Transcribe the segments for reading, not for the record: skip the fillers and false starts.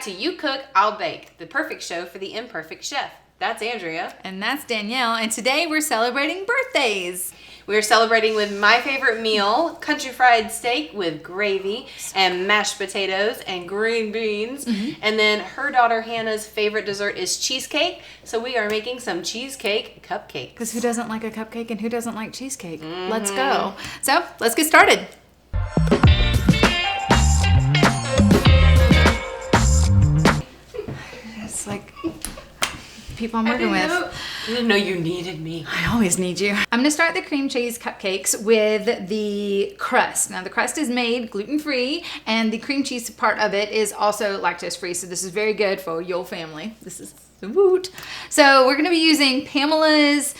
back to You Cook, I'll Bake, the perfect show for the imperfect chef. That's Andrea. And that's Danielle, and today we're celebrating birthdays. We're celebrating with my favorite meal, country fried steak with gravy and mashed potatoes and green beans. And then her daughter Hannah's favorite dessert is cheesecake. So we are making some cheesecake cupcakes. Because who doesn't like a cupcake and who doesn't like cheesecake? Let's go. So let's get started. It's like people I'm working with. I didn't know you needed me. I always need you. I'm gonna start the cream cheese cupcakes with the crust. Now the crust is made gluten-free and the cream cheese part of it is also lactose-free. So this is very good for your family. This is the woot. So we're gonna be using Pamela's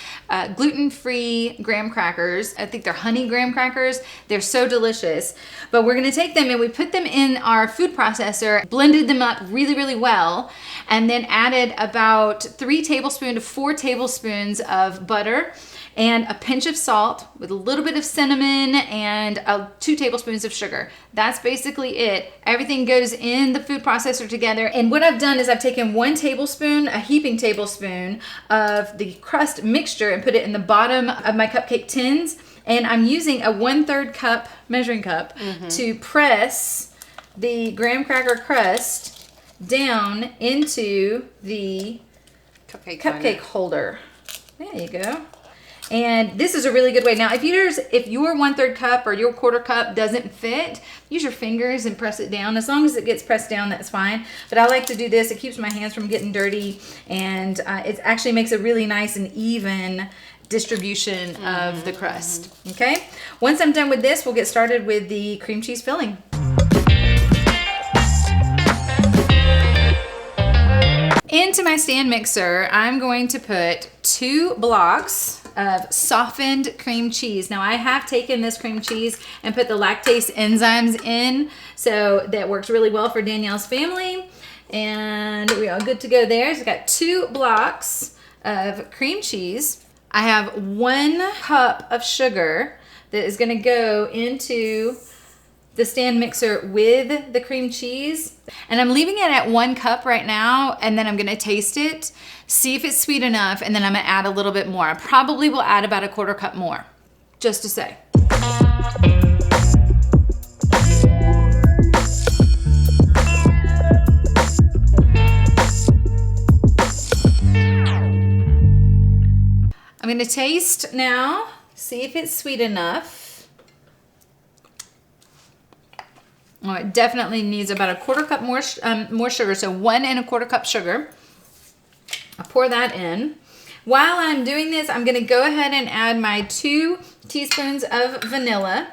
gluten-free graham crackers. I think they're honey graham crackers. They're so delicious. But we're gonna take them and we put them in our food processor, blended them up really, really well, and then added about 3 tablespoons to 4 tablespoons of butter and a pinch of salt with a little bit of cinnamon and 2 tablespoons of sugar. That's basically it. Everything goes in the food processor together. And what I've done is I've taken 1 tablespoon, a heaping tablespoon of the crust mixture and put it in the bottom of my cupcake tins. And I'm using a 1/3 cup measuring cup to press the graham cracker crust down into the cupcake holder. There you go. And this is a really good way. Now, if your 1/3 cup or your 1/4 cup doesn't fit, use your fingers and press it down. As long as it gets pressed down, that's fine. But I like to do this. It keeps my hands from getting dirty, and it actually makes a really nice and even distribution of the crust. Okay? Once I'm done with this, we'll get started with the cream cheese filling. Into my stand mixer, I'm going to put 2 blocks of softened cream cheese. Now I have taken this cream cheese and put the lactase enzymes in, so that works really well for Danielle's family. And we are good to go there. So I've got 2 blocks of cream cheese. I have 1 cup of sugar that is gonna go into the stand mixer with the cream cheese. And I'm leaving it at 1 cup right now, and then I'm gonna taste it, see if it's sweet enough, and then I'm gonna add a little bit more. I probably will add about a 1/4 cup more, just to say. I'm gonna taste now, see if it's sweet enough. Oh, it definitely needs about a 1/4 cup more sugar, so 1 1/4 cup sugar. I'll pour that in. While I'm doing this, I'm gonna go ahead and add my 2 teaspoons of vanilla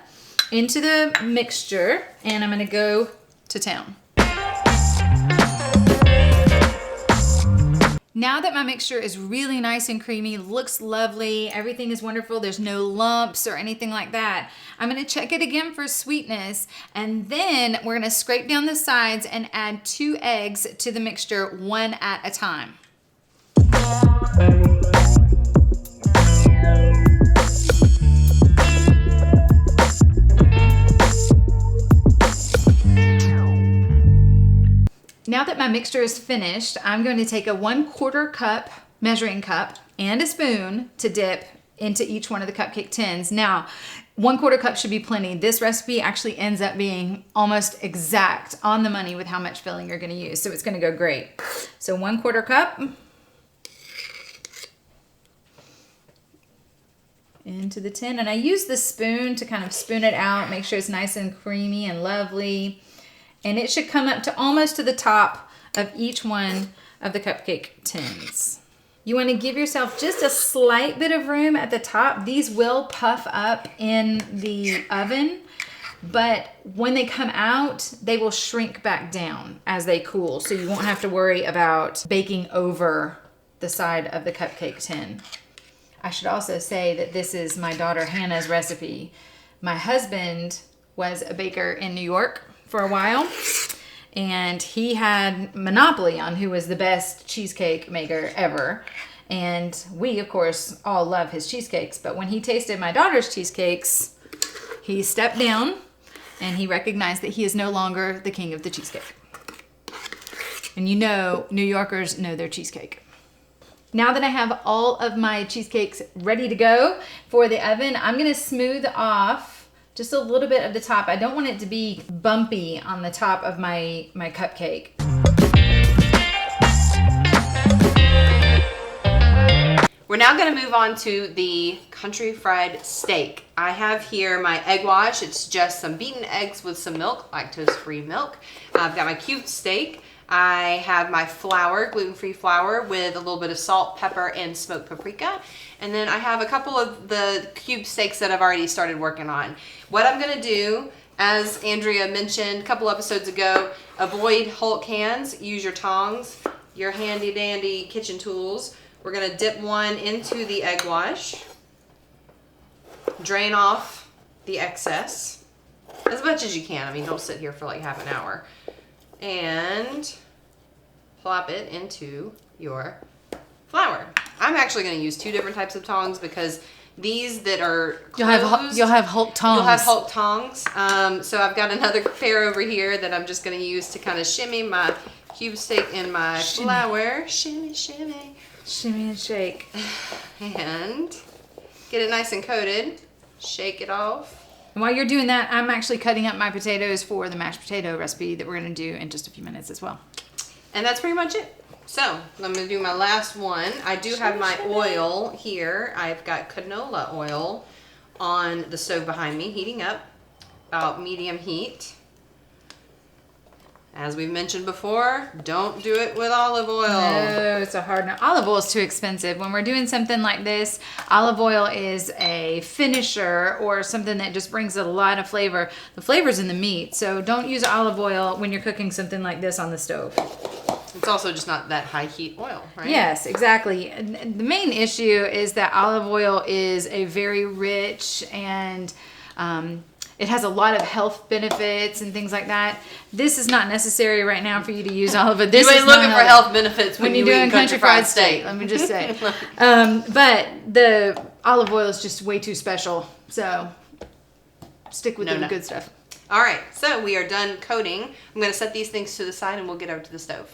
into the mixture, and I'm gonna go to town. Now that my mixture is really nice and creamy, looks lovely, everything is wonderful, there's no lumps or anything like that, I'm gonna check it again for sweetness, and then we're gonna scrape down the sides and add 2 eggs to the mixture, 1 at a time. Now that my mixture is finished, I'm going to take a 1/4 cup measuring cup and a spoon to dip into each one of the cupcake tins. Now, 1/4 cup should be plenty. This recipe actually ends up being almost exact on the money with how much filling you're gonna use, so it's gonna go great. So 1/4 cup into the tin, and I use the spoon to kind of spoon it out, make sure it's nice and creamy and lovely. And it should come up to almost to the top of each one of the cupcake tins. You want to give yourself just a slight bit of room at the top. These will puff up in the oven, but when they come out, they will shrink back down as they cool. So you won't have to worry about baking over the side of the cupcake tin. I should also say that this is my daughter Hannah's recipe. My husband was a baker in New York for a while, and he had monopoly on who was the best cheesecake maker ever. And we, of course, all love his cheesecakes, but when he tasted my daughter's cheesecakes, he stepped down and he recognized that he is no longer the king of the cheesecake. And you know, New Yorkers know their cheesecake. Now that I have all of my cheesecakes ready to go for the oven, I'm gonna smooth off just a little bit of the top. I don't want it to be bumpy on the top of my cupcake. We're now going to move on to the country fried steak. I have here my egg wash. It's just some beaten eggs with some milk, lactose-free milk. I've got my cubed steak. I have my flour, gluten-free flour with a little bit of salt, pepper, and smoked paprika. And then I have a couple of the cube steaks that I've already started working on. What I'm going to do, as Andrea mentioned a couple episodes ago, avoid Hulk hands. Use your tongs, your handy-dandy kitchen tools. We're going to dip one into the egg wash, drain off the excess as much as you can. I mean, don't sit here for like half an hour. And plop it into your flour. I'm actually going to use 2 different types of tongs because these that are closed, you'll have Hulk tongs. You'll have Hulk tongs. So I've got another pair over here that I'm just going to use to kind of shimmy my cube steak in my flour. Shimmy, shimmy. Shimmy and shake. And get it nice and coated. Shake it off. And while you're doing that, I'm actually cutting up my potatoes for the mashed potato recipe that we're going to do in just a few minutes as well. And that's pretty much it. So I'm going to do my last one. I do have my oil here. I've got canola oil on the stove behind me, heating up, about medium heat. As we've mentioned before, don't do it with olive oil. No, it's a hard no. Olive oil is too expensive. When we're doing something like this, olive oil is a finisher or something that just brings a lot of flavor. The flavor's in the meat, so don't use olive oil when you're cooking something like this on the stove. It's also just not that high heat oil, right? Yes, exactly. And the main issue is that olive oil is a very rich and it has a lot of health benefits and things like that. This is not necessary right now for you to use olive oil. You ain't looking for health benefits when you're doing country fried steak. Let me just say. But the olive oil is just way too special. So stick with the good stuff. All right, so we are done coating. I'm going to set these things to the side and we'll get over to the stove.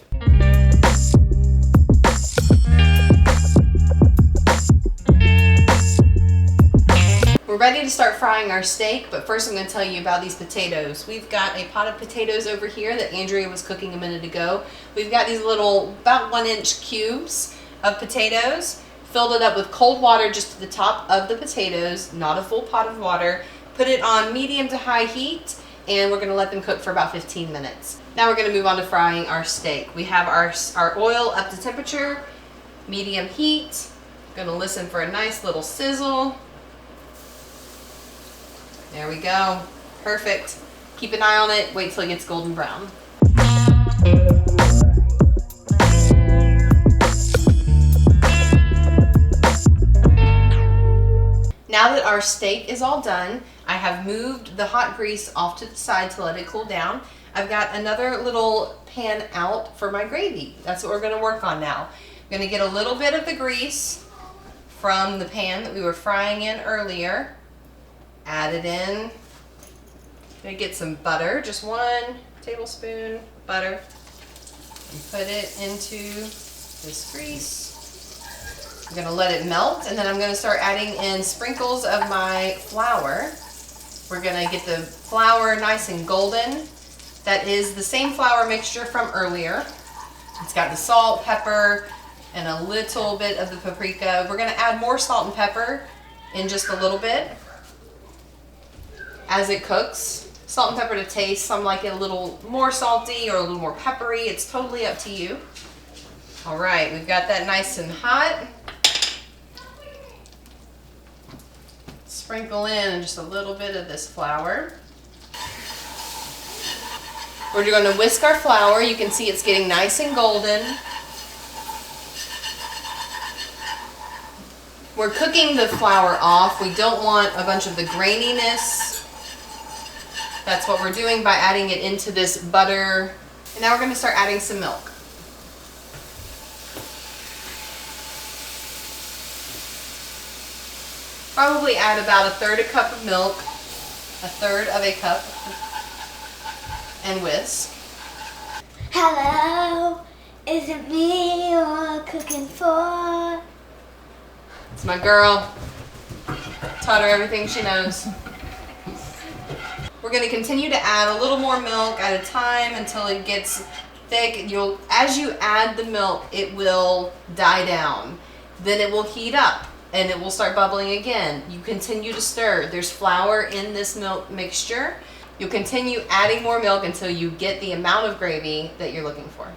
We're ready to start frying our steak, but first I'm going to tell you about these potatoes. We've got a pot of potatoes over here that Andrea was cooking a minute ago. We've got these little, about 1-inch cubes of potatoes. Filled it up with cold water just to the top of the potatoes, not a full pot of water. Put it on medium to high heat, and we're going to let them cook for about 15 minutes. Now we're going to move on to frying our steak. We have our oil up to temperature, medium heat. Going to listen for a nice little sizzle. There we go. Perfect. Keep an eye on it. Wait till it gets golden brown. Now that our steak is all done, I have moved the hot grease off to the side to let it cool down. I've got another little pan out for my gravy. That's what we're going to work on now. I'm going to get a little bit of the grease from the pan that we were frying in earlier. Add it in. Gonna get some butter, just 1 tablespoon butter, and put it into this grease. I'm gonna let it melt, and then I'm gonna start adding in sprinkles of my flour. We're gonna get the flour nice and golden. That is the same flour mixture from earlier. It's got the salt, pepper, and a little bit of the paprika. We're gonna add more salt and pepper in just a little bit. As it cooks, salt and pepper to taste. Some like it a little more salty or a little more peppery. It's totally up to you. All right, we've got that nice and hot. Sprinkle in just a little bit of this flour. We're going to whisk our flour. You can see it's getting nice and golden. We're cooking the flour off. We don't want a bunch of the graininess. That's what we're doing by adding it into this butter. And now we're going to start adding some milk. Probably add about 1/3 cup of milk, 1/3 cup, and whisk. Hello, Is it me you're cooking for? It's my girl. Taught her everything she knows. We're going to continue to add a little more milk at a time until it gets thick. As you add the milk, it will die down. Then it will heat up and it will start bubbling again. You continue to stir. There's flour in this milk mixture. You'll continue adding more milk until you get the amount of gravy that you're looking for.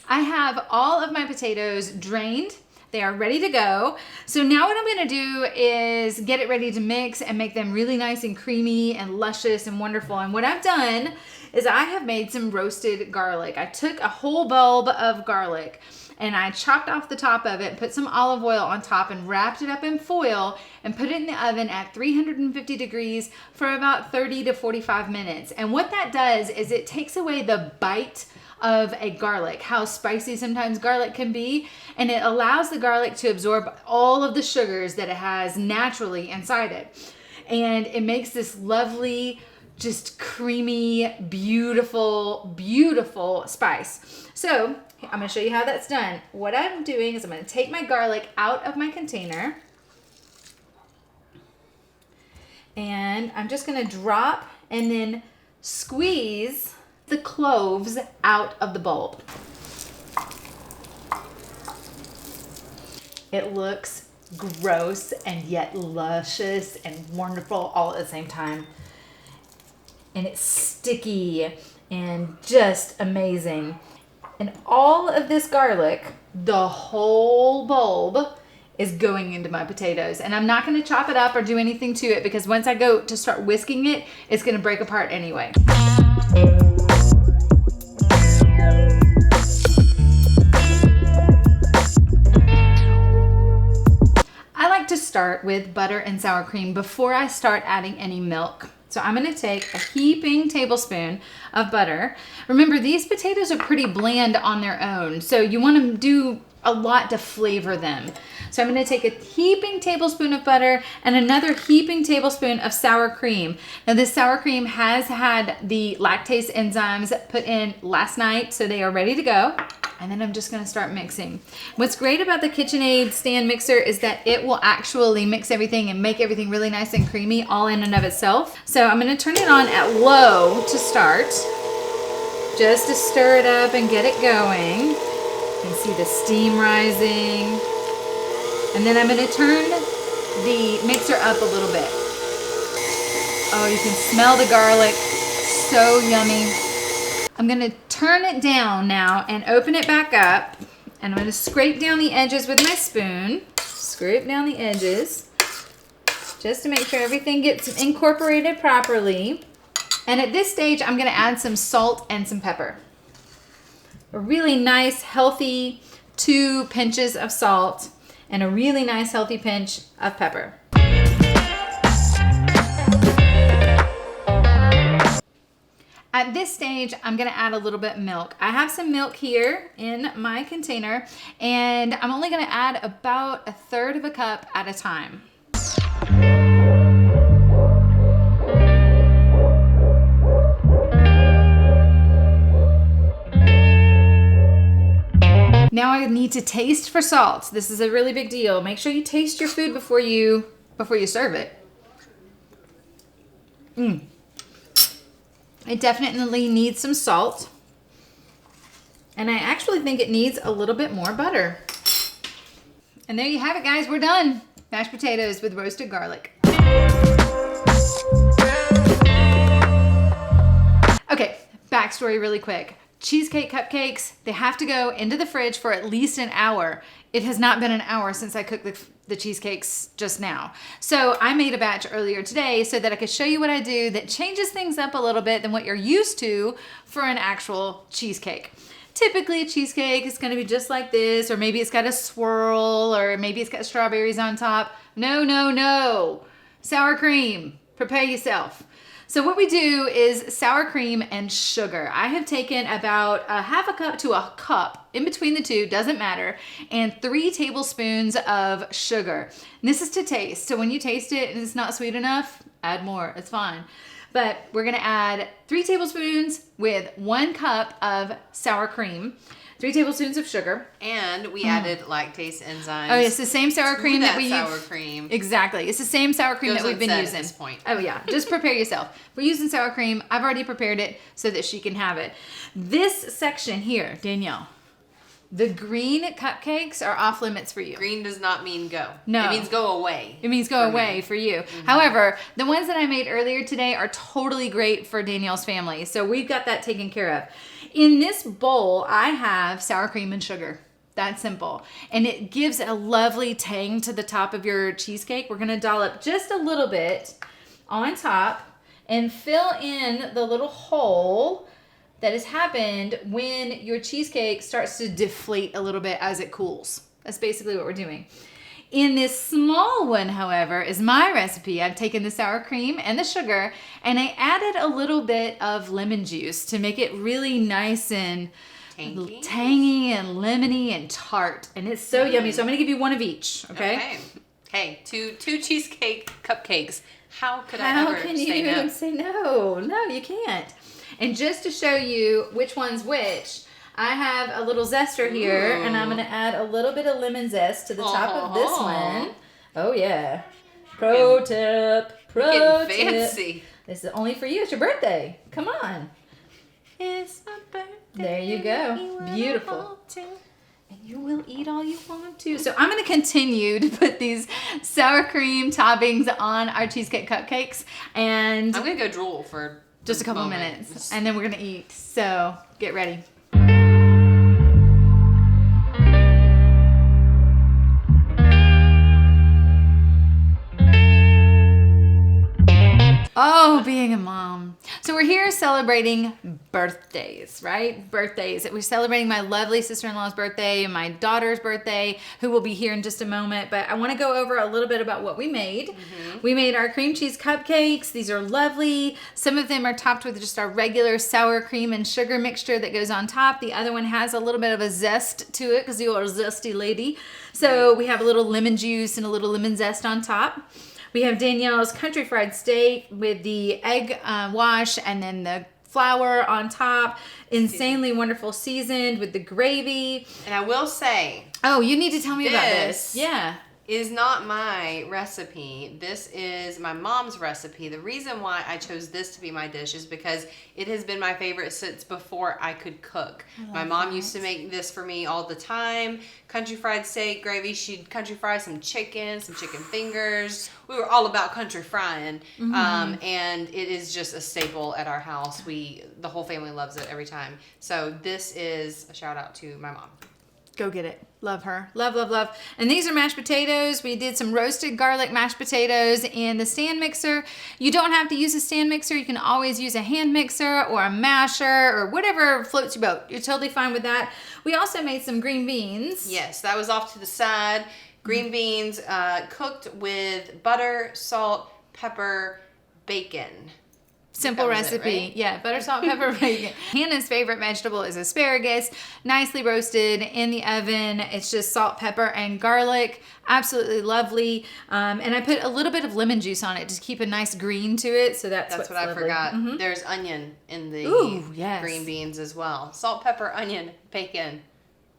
I have all of my potatoes drained. They are ready to go. So now what I'm gonna do is get it ready to mix and make them really nice and creamy and luscious and wonderful. And what I've done is I have made some roasted garlic. I took a whole bulb of garlic and I chopped off the top of it, put some olive oil on top and wrapped it up in foil and put it in the oven at 350 degrees for about 30 to 45 minutes. And what that does is it takes away the bite of a garlic, how spicy sometimes garlic can be, and it allows the garlic to absorb all of the sugars that it has naturally inside it. And it makes this lovely, just creamy, beautiful, beautiful spice. So I'm gonna show you how that's done. What I'm doing is I'm gonna take my garlic out of my container and I'm just gonna drop and then squeeze the cloves out of the bulb. It looks gross and yet luscious and wonderful all at the same time. And it's sticky and just amazing. And all of this garlic, the whole bulb, is going into my potatoes. And I'm not gonna chop it up or do anything to it because once I go to start whisking it, it's gonna break apart anyway. I like to start with butter and sour cream before I start adding any milk. So I'm gonna take a heaping tablespoon of butter. Remember, these potatoes are pretty bland on their own, so you wanna do a lot to flavor them. So I'm gonna take a heaping tablespoon of butter and another heaping tablespoon of sour cream. Now this sour cream has had the lactase enzymes put in last night, so they are ready to go. And then I'm just gonna start mixing. What's great about the KitchenAid stand mixer is that it will actually mix everything and make everything really nice and creamy all in and of itself. So I'm gonna turn it on at low to start, just to stir it up and get it going. You can see the steam rising. And then I'm gonna turn the mixer up a little bit. Oh, you can smell the garlic, so yummy. I'm gonna turn it down now and open it back up. And I'm gonna scrape down the edges with my spoon. Scrape down the edges, just to make sure everything gets incorporated properly. And at this stage, I'm gonna add some salt and some pepper. A really nice, healthy 2 pinches of salt and a really nice, healthy pinch of pepper. At this stage, I'm gonna add a little bit of milk. I have some milk here in my container, and I'm only gonna add about 1/3 of a cup at a time. Now I need to taste for salt. This is a really big deal. Make sure you taste your food before you serve it. It definitely needs some salt. And I actually think it needs a little bit more butter. And there you have it, guys. We're done. Mashed potatoes with roasted garlic. Okay, backstory really quick. Cheesecake cupcakes, they have to go into the fridge for at least an hour. It has not been an hour since I cooked the cheesecakes just now. So I made a batch earlier today so that I could show you what I do that changes things up a little bit than what you're used to for an actual cheesecake. Typically a cheesecake is gonna be just like this, or maybe it's got a swirl, or maybe it's got strawberries on top. No, no, no. Sour cream, prepare yourself. So what we do is sour cream and sugar. I have taken about a half a cup to a cup, in between the two, doesn't matter, and 3 tablespoons of sugar. And this is to taste. So when you taste it and it's not sweet enough, add more. It's fine. But we're gonna add 3 tablespoons with 1 cup of sour cream, 3 tablespoons of sugar. And we added lactase enzymes. Oh, it's the same sour cream that we use. sour cream. Exactly. It's the same sour cream Goes that we've been unsaid using. at this point. Oh, yeah. Just prepare yourself. We're using sour cream. I've already prepared it so that she can have it. This section here, Danielle, the green cupcakes are off limits for you. Green does not mean go. No. It means go away. It means go away for you. However, the ones that I made earlier today are totally great for Danielle's family. So we've got that taken care of. In this bowl, I have sour cream and sugar. That's simple. And it gives a lovely tang to the top of your cheesecake. We're gonna dollop just a little bit on top and fill in the little hole that has happened when your cheesecake starts to deflate a little bit as it cools. That's basically what we're doing. In this small one, however, is my recipe. I've taken the sour cream and the sugar, and I added a little bit of lemon juice to make it really nice and tangy and lemony and tart. And it's so yummy. So I'm gonna give you one of each, okay? Okay, two cheesecake cupcakes. How could I How ever can say you no? say no? No, you can't. And just to show you which one's which, I have a little zester here, and I'm going to add a little bit of lemon zest to the top of this one. Oh, yeah. Pro tip. Getting fancy. This is only for you. It's your birthday. Come on. It's my birthday. There you go. Beautiful. And you will eat all you want to. So I'm going to continue to put these sour cream toppings on our cheesecake cupcakes. And I'm going to go drool for just a couple minutes. And then we're going to eat. So get ready. Oh, being a mom. So we're here celebrating birthdays, right? Birthdays. We're celebrating my lovely sister-in-law's birthday and my daughter's birthday, who will be here in just a moment. But I want to go over a little bit about what we made. We made our cream cheese cupcakes. These are lovely. Some of them are topped with just our regular sour cream and sugar mixture that goes on top. The other one has a little bit of a zest to it because you are a zesty lady. So we have a little lemon juice and a little lemon zest on top. We have Danielle's country fried steak with the egg wash and then the flour on top. Insanely wonderful seasoned with the gravy. And I will say... Oh, you need to tell me about this. Yeah. Is not my recipe. This is my mom's recipe. The reason why I chose this to be my dish is because it has been my favorite since before I could cook. My mom used to make this for me all the time. Country fried steak, gravy. She'd country fry some chicken fingers. We were all about country frying. And it is just a staple at our house. The whole family loves it every time. So this is a shout out to my mom. Go get it. Love her. Love, love, love. And these are mashed potatoes. We did some roasted garlic mashed potatoes in the stand mixer. You don't have to use a stand mixer. You can always use a hand mixer or a masher or whatever floats your boat. You're totally fine with that. We also made some green beans. Yes, that was off to the side. Green beans cooked with butter, salt, pepper, bacon. Simple recipe. Right? Yeah, butter, salt, pepper, bacon. Hannah's favorite vegetable is asparagus, nicely roasted in the oven. It's just salt, pepper, and garlic. Absolutely lovely. And I put a little bit of lemon juice on it to keep a nice green to it. So that's what lovely. I forgot. There's onion in the green beans as well. Salt, pepper, onion, bacon,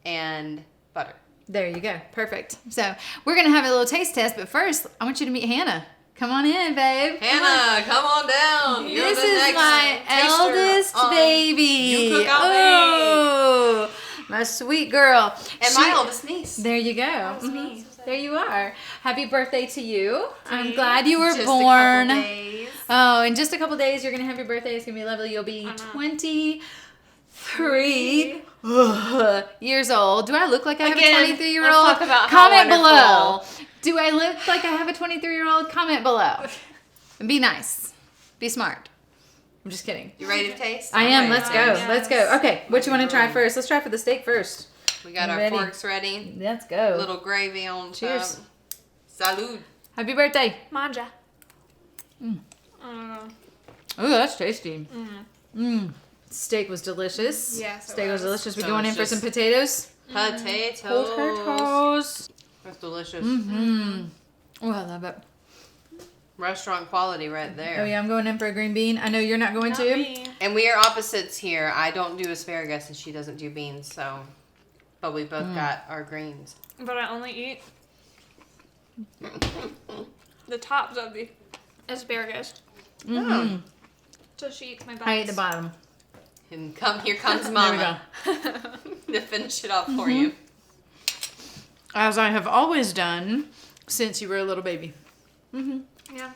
and butter. There you go. Perfect. So we're going to have a little taste test, but first I want you to meet Hannah. Come on in, babe. Hannah, come on down. You're this the is next my taster eldest baby. You Cook Out Oh, my sweet girl. And my oldest niece. There you go. There you are. Happy birthday to you. I'm glad you were Just born. A couple days. Oh, in just a couple days, you're going to have your birthday. It's going to be lovely. You'll be 23 years old. Do I look like I have a 23-year-old? Let's talk about Comment how below. Do I look like I have a 23-year-old? Comment below. And be nice. Be smart. I'm just kidding. You ready to taste? I am. Okay. Let's go. Yes. Let's go. Okay. What you want to try first? Let's try for the steak first. We got our Ready. forks ready. Let's go. A little gravy on Cheers. top. Salud. Happy birthday. Manja. Oh, that's tasty. Steak was delicious. Yes, it Steak was was. delicious. We going in for some potatoes? Potatoes. That's delicious. Oh, I love it. Restaurant quality right there. Oh yeah, I'm going in for a green bean. I know you're not going Not to. me. And we are opposites here. I don't do asparagus and she doesn't do beans, so. But we both got our greens. But I only eat the tops of the asparagus. So she eats my buns. I ate the bottom. And here comes There we Mama go. to finish it off for you. As I have always done since you were a little baby. Yeah.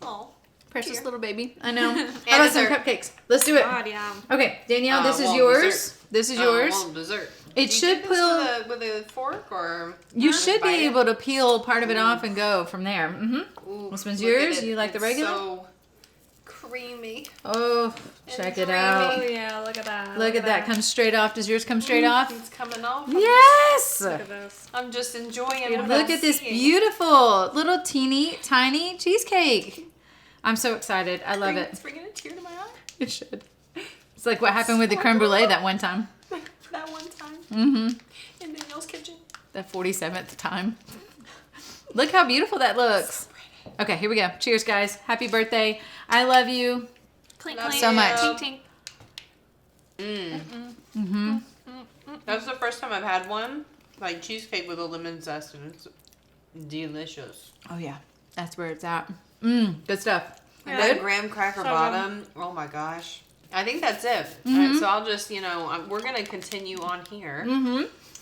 Oh. Precious Here. little baby. I know. How about some dessert. cupcakes? Let's do it. God, yeah. Okay, Danielle, this is well, yours. dessert. This is yours. Well, dessert. It Do you should do this pull. with a fork or You should be bite it? able to peel part of it off and go from there. Ooh, This one's look at yours? it. You like the It's regular? So creamy. Oh, check it Oh out. yeah, look at that. Look at that. Comes straight off. Does yours come straight off? It's coming off. Yes. Look at this. I'm just enjoying what Look I'm at this seeing. beautiful little teeny tiny cheesecake. I'm so excited. I love It's it. bringing a tear to my eye. It should. It's like what happened with the creme brulee that one time. That one time Mm-hmm. in Danielle's kitchen. The 47th time. Look how beautiful that looks. Okay, here we go. Cheers, guys. Happy birthday. I love you. Clink, Love clink. so much. Tink, That's the first time I've had one like cheesecake with a lemon zest, and it's delicious. Oh, yeah. That's where it's at. Good stuff. And Yeah. that graham cracker So good. bottom. Oh my gosh. I think that's it. All right, so I'll just, we're going to continue on here.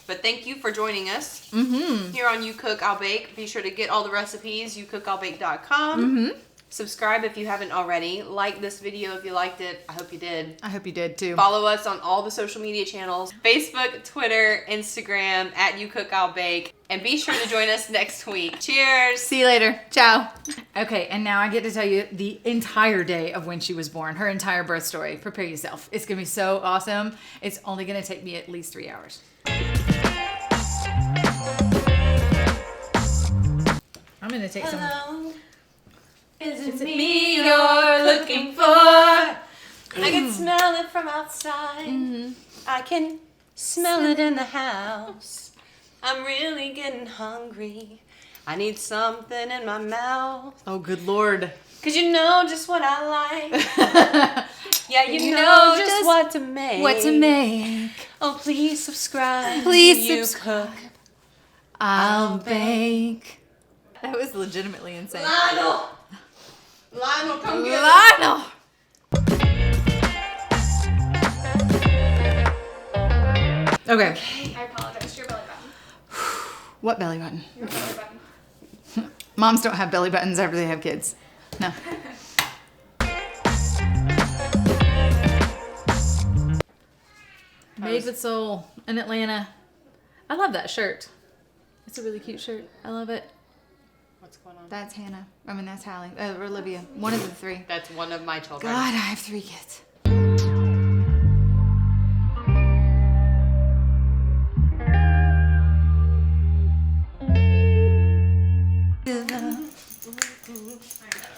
But thank you for joining us here on You Cook, I'll Bake. Be sure to get all the recipes, youcookillbake.com. Subscribe if you haven't already. Like this video if you liked it. I hope you did. I hope you did too. Follow us on all the social media channels. Facebook, Twitter, Instagram, at You Cook, I'll Bake. And be sure to join us next week. Cheers. See you later. Ciao. Okay, and now I get to tell you the entire day of when she was born, her entire birth story. Prepare yourself. It's going to be so awesome. It's only going to take me at least 3 hours. I'm going to take some. Hello. Is Is it it me you're looking for? I can smell it from outside. I can smell it in the house. I'm really getting hungry. I need something in my mouth. Oh, good Lord. Cause you know just what I like. Yeah, you know just what to make. What to make. Oh, please subscribe. Please to You subscribe. Cook. I'll bake. That was legitimately insane. Lionel, come get it. Lionel. Okay. I apologize. Your belly button. What belly button? Your belly button. Moms don't have belly buttons after they have kids. No. Made with Soul in Atlanta. I love that shirt. It's a really cute shirt. I love it. What's going on? That's Hannah. I mean, that's Hallie. Or Olivia. One of the three. That's one of my children. God, I have 3 kids.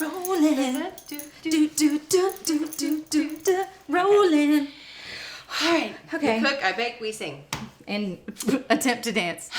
Rolling. Rolling. All right. Okay. You cook, I bake, we sing. And attempt to dance.